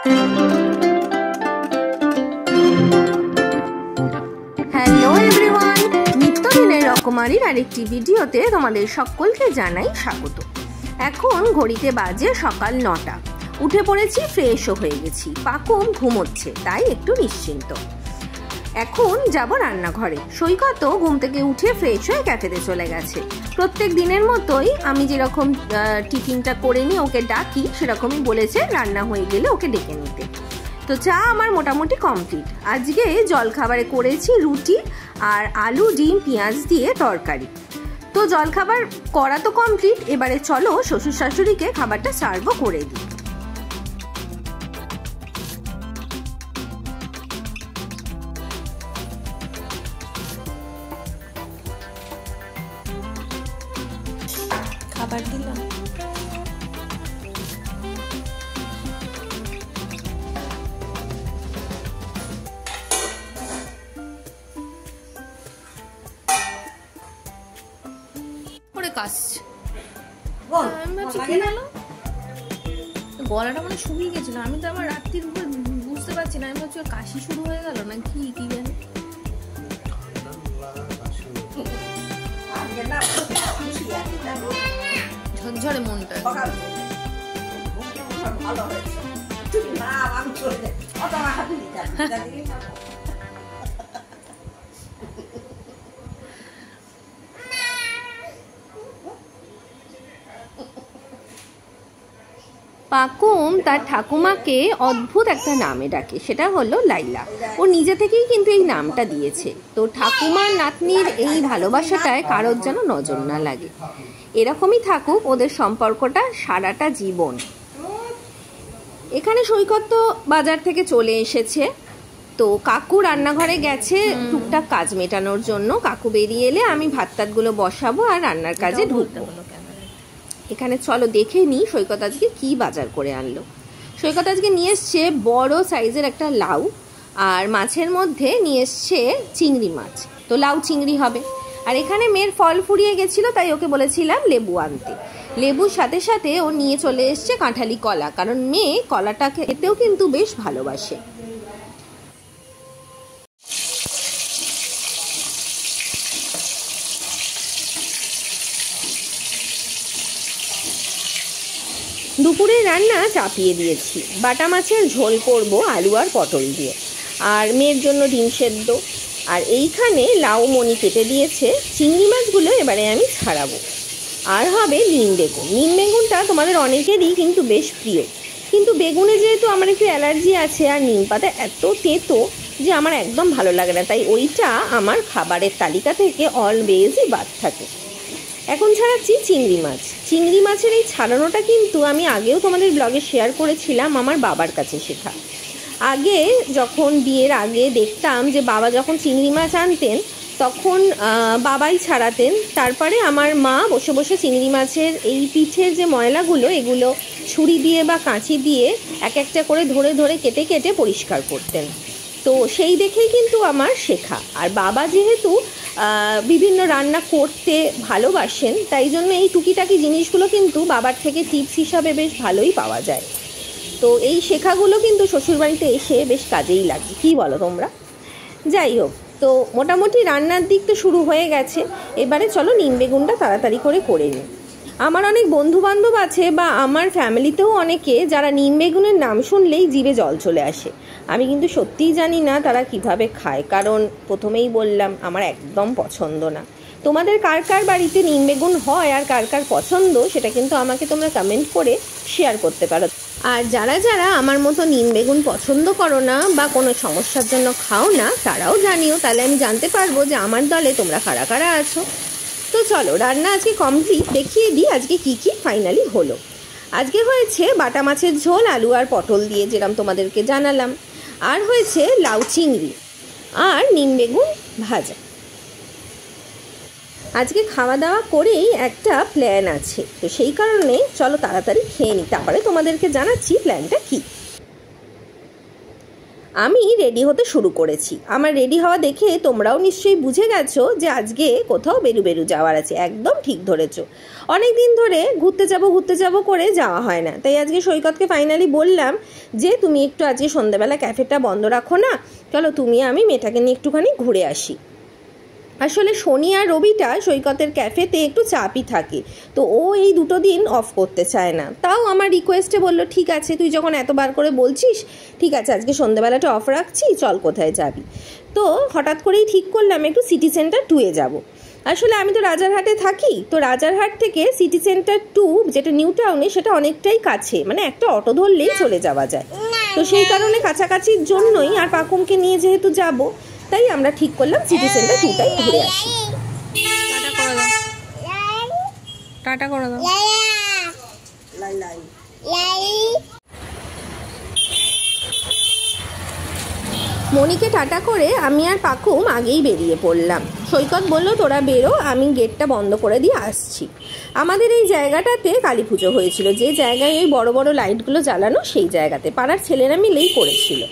Hello everyone, নিত্যদিনের রকমারির আরেকটি ভিডিওতে তোমাদের সকলকে জানাই স্বাগত। এখন ঘড়িতে বাজে সকাল 9টা। উঠে পড়েছি, ফ্রেশও হয়ে গেছি। পাকুম ঘুমোচ্ছে, তাই একটু নিশ্চিন্ত। এখন যাব রান্নাঘরে। সৈকত ঘুম থেকে উঠে ফ্রেশ হয়ে ক্যাফেতে চলে গেছে। প্রত্যেক দিনের মতোই আমি যেরকম টিফিনটা করে নিয়ে ওকে ডাকি, সেরকমই বলেছে রান্না হয়ে গেলে ওকে ডেকে নিতে। তো চা আমার মোটামুটি কমপ্লিট। আজকে জলখাবারে করেছি রুটি আর আলু ডিম পেঁয়াজ দিয়ে তরকারি। তো জলখাবার করা তো কমপ্লিট, এবারে চলো শ্বশুর শাশুড়িকে খাবারটা সার্ভও করে দিই। খাবার দিলাম। গলাটা মানে শুকিয়ে গেছিল। আমি তো আবার রাত্রির উপর বুঝতে পারছি না, আমি ভাবছি কাশি শুরু হয়ে গেল না কি কি জানি। ঝরঝরে মনটা পাকুম তার ঠাকুমাকে অদ্ভুত একটা নামে ডাকে, সেটা হলো লাইলা। ও নিজে থেকেই কিন্তু এই নামটা দিয়েছে। তো ঠাকুমার নাতনির এই ভালোবাসাটায় কারোর যেন নজর না লাগে। এরকমই থাকুক ওদের সম্পর্কটা সারাটা জীবন। এখানে সৈকত তো বাজার থেকে চলে এসেছে। তো কাকু রান্নাঘরে গেছে টুকটাক কাজ মেটানোর জন্য। কাকু বেরিয়ে এলে আমি ভাত টাতগুলো বসাবো আর রান্নার কাজে ঢুকবো। এখানে চলো দেখে নিই সৈকত আজকে কি বাজার করে আনলো। সৈকত আজকে নিয়ে এসছে বড় সাইজের একটা লাউ, আর মাছের মধ্যে নিয়ে এসছে চিংড়ি মাছ। তো লাউ চিংড়ি হবে। আর এখানে মেয়ের ফল ফুরিয়ে গেছিলো, তাই ওকে বলেছিলাম লেবু আনতে। লেবুর সাথে সাথে ও নিয়ে চলে এসছে কাঁঠালি কলা, কারণ মেয়ে কলাটা খেতেও কিন্তু বেশ ভালোবাসে। দুপুরে রান্না চাপিয়ে দিয়েছি। বাটা মাছের ঝোল করব আলু আর পটল দিয়ে, আর মেয়ের জন্য ডিম সেদ্ধ। আর এইখানে লাউ মনি কেটে দিয়েছে। চিংড়ি মাছগুলো এবারে আমি ছাড়াবো। আর হবে নিম বেগুন। নিম বেগুনটা তোমাদের অনেকেরই কিন্তু বেশ প্রিয়, কিন্তু বেগুনে যেহেতু আমার একটু অ্যালার্জি আছে, আর নিম পাতা এত তেতো যে আমার একদম ভালো লাগে না, তাই ওইটা আমার খাবারের তালিকা থেকে অলওয়েজই বাদ থাকে। এখন ছাড়াচ্ছি চিংড়ি মাছ। চিংড়ি মাছের এই ছাড়ানোটা কিন্তু আমি আগেও তোমাদের ব্লগে শেয়ার করেছিলাম, আমার বাবার কাছে শেখা। আগে যখন বিয়ের আগে দেখতাম যে বাবা যখন চিংড়ি মাছ আনতেন তখন বাবাই ছাড়াতেন। তারপরে আমার মা বসে বসে চিংড়ি মাছের এই পিঠের যে ময়লাগুলো, এগুলো ছুরি দিয়ে বা কাঁচি দিয়ে এক একটা করে ধরে ধরে কেটে কেটে পরিষ্কার করতেন। তো সেই দেখেই কিন্তু আমার শেখা। আর বাবা যেহেতু বিভিন্ন রান্না করতে ভালোবাসেন, তাই জন্য এই টুকিটাকি জিনিসগুলো কিন্তু বাবার থেকে টিপস হিসাবে বেশ ভালোই পাওয়া যায়। তো এই শেখাগুলো কিন্তু শ্বশুরবাড়িতে এসে বেশ কাজেই লাগে, কি বলো তোমরা? যাই হোক, তো মোটামুটি রান্নার দিক তো শুরু হয়ে গেছে। এবারে চলো নিম বেগুনটা তাড়াতাড়ি করে নিই। আমার অনেক বন্ধু বান্ধব আছে বা আমার ফ্যামিলিতেও অনেকে যারা নিম বেগুনের নাম শুনলেই জিভে জল চলে আসে। আমি কিন্তু সত্যিই জানি না তারা কিভাবে খায়, কারণ প্রথমেই বললাম আমার একদম পছন্দ না। তোমাদের কার কার বাড়িতে নিম বেগুন হয় আর কার কার পছন্দ, সেটা কিন্তু আমাকে তোমরা কমেন্ট করে শেয়ার করতে পারো। আর যারা যারা আমার মতো নিম বেগুন পছন্দ করো না বা কোনো সমস্যার জন্য খাও না, তারাও জানিও, তাহলে আমি জানতে পারবো যে আমার দলে তোমরা কারা কারা আছো। তো চলো রান্না আজকে কমপ্লিট, দেখিয়ে দিই আজকে কি কি ফাইনালি হলো। আজকে হয়েছে বাটা মাছের ঝোল আলু আর পটল দিয়ে, যেরকম তোমাদেরকে জানালাম। আর হয়েছে লাউ চিংড়ি আর নিম বেগুন ভাজা। আজকে খাওয়া দাওয়া করেই একটা প্ল্যান আছে, তো সেই কারণে চলো তাড়াতাড়ি খেয়ে নিই, তারপরে তোমাদেরকে জানাচ্ছি প্ল্যানটা কি। আমি রেডি হতে শুরু করেছি। আমার রেডি হওয়া দেখে তোমরাও নিশ্চয়ই বুঝে গেছো যে আজকে কোথাও বেরু যাওয়ার আছে। একদম ঠিক ধরেছো। অনেক দিন ধরে ঘুরতে যাব করে যাওয়া হয় না, তাই আজকে সৈকতকে ফাইনালি বললাম যে তুমি একটু আজকে সন্ধ্যাবেলা ক্যাফেটা বন্ধ রাখো না, চলো তুমি আমি মেয়েটাকে নিয়ে একটুখানি ঘুরে আসি। আসলে শনি আর রবিটা সৈকতের ক্যাফেতে একটু চাপই থাকে, তো ও এই দুটো দিন অফ করতে চায় না। তাও আমার রিকোয়েস্টে বললো ঠিক আছে, তুই যখন এতবার করে বলছিস ঠিক আছে আজকে সন্ধ্যাবেলাটা অফ রাখছি, চল কোথায় যাবি। তো হঠাৎ করেই ঠিক করলাম একটু সিটি সেন্টার 2-এ যাব। আসলে আমি তো রাজারহাটে থাকি, তো রাজারহাট থেকে সিটি সেন্টার 2 যেটা নিউ টাউনে সেটা অনেকটাই কাছে, মানে একটা অটো ধরলেই চলে যাওয়া যায়। তো সেই কারণে কাছাকাছির জন্যই আর পাকুমকে নিয়ে যেহেতু যাব, তাই আমরা ঠিক করলাম সিটি সেন্টার 2টাই ঘুরে আসি। টাটা করে দাও। মনিকে টাটা করে আমি আর পাকুম আগেই বেরিয়ে পড়লাম। সৈকত বলল তোরা বেরো, আমি গেটটা বন্ধ করে দিয়ে আসছি। আমাদের এই জায়গাটাতে কালী পুজো হয়েছিল, যে জায়গায় এই বড় বড় লাইটগুলো জ্বালানো, সেই জায়গাতে পাড়ার ছেলেরা মিলেই করেছিল।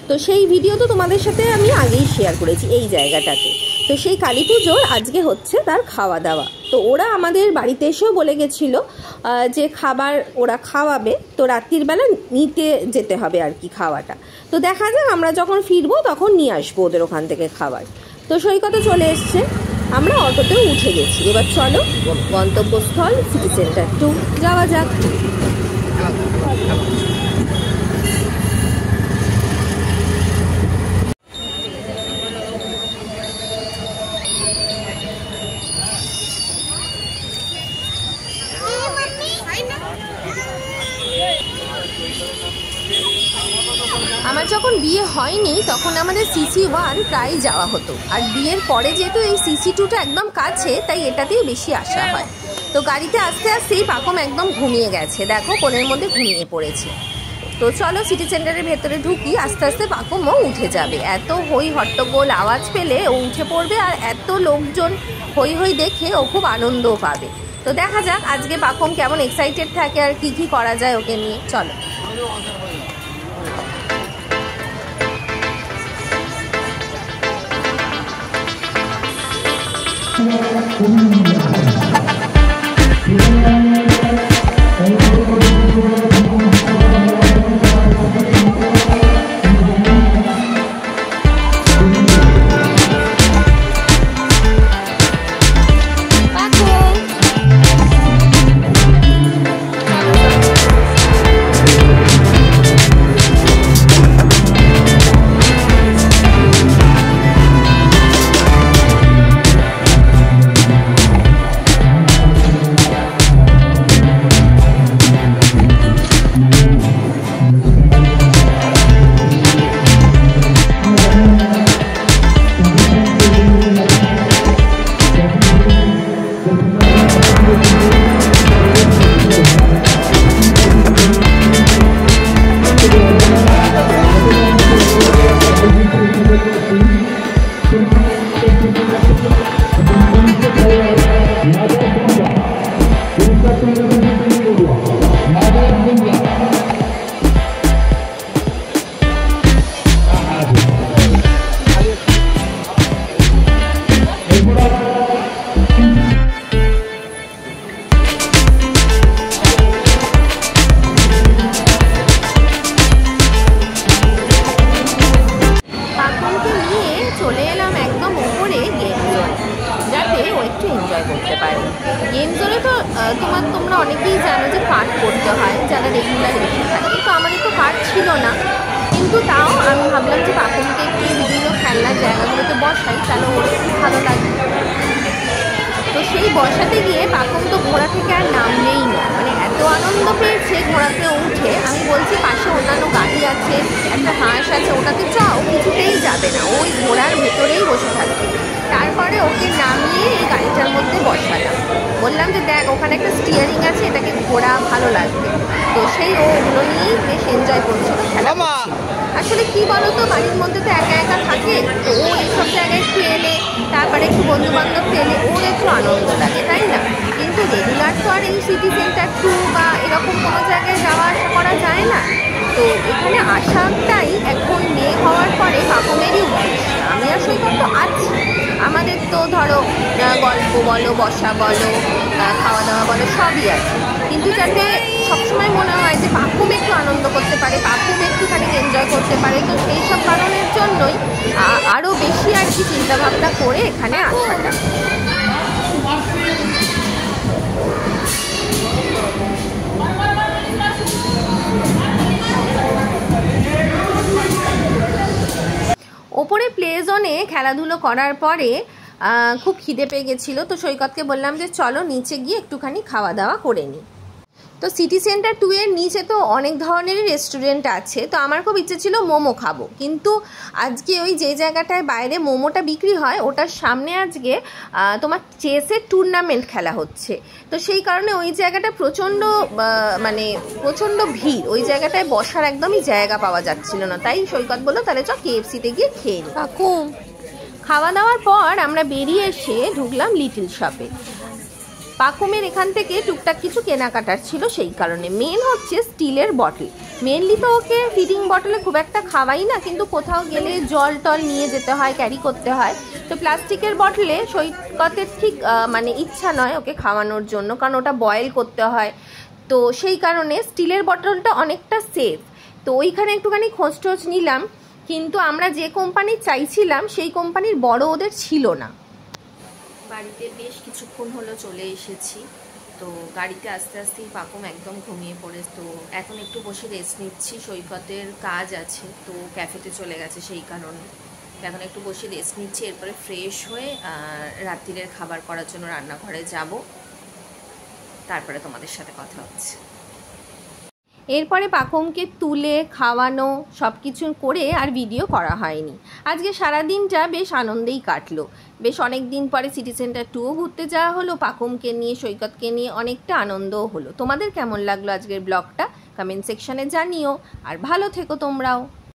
তো সেই ভিডিও তো তোমাদের সাথে আমি আগেই শেয়ার করেছি এই জায়গাটাতে। তো সেই কালী পুজোর আজকে হচ্ছে তার খাওয়া দাওয়া। তো ওরা আমাদের বাড়িতে এসেও বলে গেছিলো যে খাবার ওরা খাওয়াবে, তো রাত্রির বেলা নিতে যেতে হবে আর কি খাওয়াটা। তো দেখা যাক আমরা যখন ফিরবো তখন নিয়ে আসবো ওদের ওখান থেকে খাবার। তো সৈকতে চলে এসছে, আমরা অটোতেও উঠে গেছি। এবার চলো গন্তব্যস্থল সিটি সেন্টার 2 যাওয়া যাক। আমার যখন বিয়ে হয়নি তখন আমাদের CC1 প্রায় যাওয়া হতো, আর বিয়ের পরে যেহেতু এই CC2টা একদম কাছে, তাই এটাতেই বেশি আসা হয়। তো গাড়িতে আস্তে আস্তেই পাকুম একদম ঘুমিয়ে গেছে, দেখো কোণের মধ্যে ঘুমিয়ে পড়েছে। তো চলো সিটি সেন্টারের ভেতরে ঢুকি, আস্তে আস্তে পাকুমও উঠে যাবে। এত হই হট্টগোল আওয়াজ পেলে ও উঠে পড়বে, আর এত লোকজন হই দেখে ও খুব আনন্দও পাবে। তো দেখা যাক আজকে পাকুম কেমন এক্সাইটেড থাকে আর কি করা যায় ওকে নিয়ে, চলো। তোমরা অনেকেই জানো যে কার্ড করতে হয় যারা রেগুলার এসে থাকে, তো আমাদের তো কার্ড ছিল না, কিন্তু তাও আমি ভাবলাম যে পাকুমকে একটু বিভিন্ন খেলনার জায়গাগুলোতে বসাই, তাহলে ওর খুব ভালো লাগবে। তো সেই বসাতে গিয়ে পাকুম তো ঘোড়া থেকে আর নামলেই না, মানে এত আনন্দ পেয়েছে ঘোড়াতে উঠে। আমি বলছি পাশে অন্যান্য গাড়ি আছে, একটা হাঁস আছে, ওটাতে চাও কিছুতেই যাবে না, ওই ঘোড়ার ভেতরেই বসে থাকবে। তারপরে ওকে নামিয়ে এই গাড়িটার মধ্যে বসালাম, বললাম যে দেখ ওখানে একটা স্টিয়ারিং আছে, এটাকে ঘোরা ভালো লাগবে। তো সেই ওগুলো নিয়েই বেশ এনজয় করছিল, খেলা করছিল। আসলে কি বলতো, বাড়ির মধ্যে তো একা একা থাকে, তো ও এইসব জায়গায় একটু এলে, তারপরে একটু বন্ধু বান্ধব পেলে ওর একটু আনন্দ লাগে, তাই না? কিন্তু রেগুলার তো আর এই সিটি সেন্টার 2 বা এরকম কোনো জায়গায় যাওয়া আসা করা যায় না। তো এখানে আসাটাই এখন মেয়ে হওয়ার সৈকত তো আছে, আমাদের তো ধরো গল্প বলো, বসা বলো, খাওয়া দাওয়া বলো, সবই আছে। কিন্তু যাতে সবসময় মনে হয় যে পাকুম একটু আনন্দ করতে পারে, পাকুম একটুখানি এনজয় করতে পারে, তো সেই সব কারণের জন্যই আরও বেশি আর কি চিন্তাভাবনা করে এখানে আসাটা। ওপরে প্লে জোনে খেলাধুলো করার পরে খুব খিদে পেয়ে গেছিলো, তো সৈকতকে বললাম যে চলো নিচে গিয়ে একটুখানি খাওয়া দাওয়া করে নিই। তো সিটি সেন্টার 2 এর নিচে তো অনেক ধরনেরই রেস্টুরেন্ট আছে, তো আমার খুব ইচ্ছে ছিল মোমো খাবো, কিন্তু আজকে ওই যে জায়গাটায় বাইরে মোমোটা বিক্রি হয় ওটার সামনে আজকে তোমার চেসের টুর্নামেন্ট খেলা হচ্ছে, তো সেই কারণে ওই জায়গাটা প্রচণ্ড ভিড়, ওই জায়গাটায় বসার একদমই জায়গা পাওয়া যাচ্ছিল না। তাই সৈকত বললো তাহলে চ KFC-তে গিয়ে খেয়ে নি। খাওয়া দাওয়ার পর আমরা বেরিয়ে এসে ঢুকলাম লিটল শপে। পাকুমের এখান থেকে টুকটাক কিছু কেনাকাটার ছিল, সেই কারণে মেন হচ্ছে স্টিলের বটল। মেনলি তো ওকে ফিডিং বটলে খুব একটা খাওয়াই না, কিন্তু কোথাও গেলে জল টল নিয়ে যেতে হয়, ক্যারি করতে হয়, তো প্লাস্টিকের বটলে সৈকতের ঠিক ইচ্ছা নয় ওকে খাওয়ানোর জন্য, কারণ ওটা বয়েল করতে হয়, তো সেই কারণে স্টিলের বটলটা অনেকটা সেফ। তো ওইখানে একটুখানি খোঁজ টোজ নিলাম, কিন্তু আমরা যে কোম্পানির চাইছিলাম সেই কোম্পানির বড় ওদের ছিল না। বাড়িতে বেশ কিছুক্ষণ হলো চলে এসেছি, তো গাড়িতে আস্তে আস্তেই পাকুম একদম ঘুমিয়ে পড়ে, তো এখন একটু বসে রেস্ট নিচ্ছি। সৈকতের কাজ আছে, তো ক্যাফেতে চলে গেছে, সেই কারণে এখন একটু বসে রেস্ট নিচ্ছি। এরপরে ফ্রেশ হয়ে রাত্রিরের খাবার করার জন্য রান্নাঘরে যাব, তারপরে তোমাদের সাথে কথা হচ্ছে। এরপরে পাকুমকে তুলে খাওয়ানো সব কিছু করে আর ভিডিও করা হয়নি। আজকে সারাদিনটা বেশ আনন্দেই কাটলো, বেশ অনেক দিন পরে সিটি সেন্টার 2 ঘুরতে যাওয়া হলো, পাকুমকে নিয়ে সৈকতকে নিয়ে অনেকটা আনন্দও হলো। তোমাদের কেমন লাগলো আজকের ব্লগটা কমেন্ট সেকশনে জানিও, আর ভালো থেকো তোমরাও।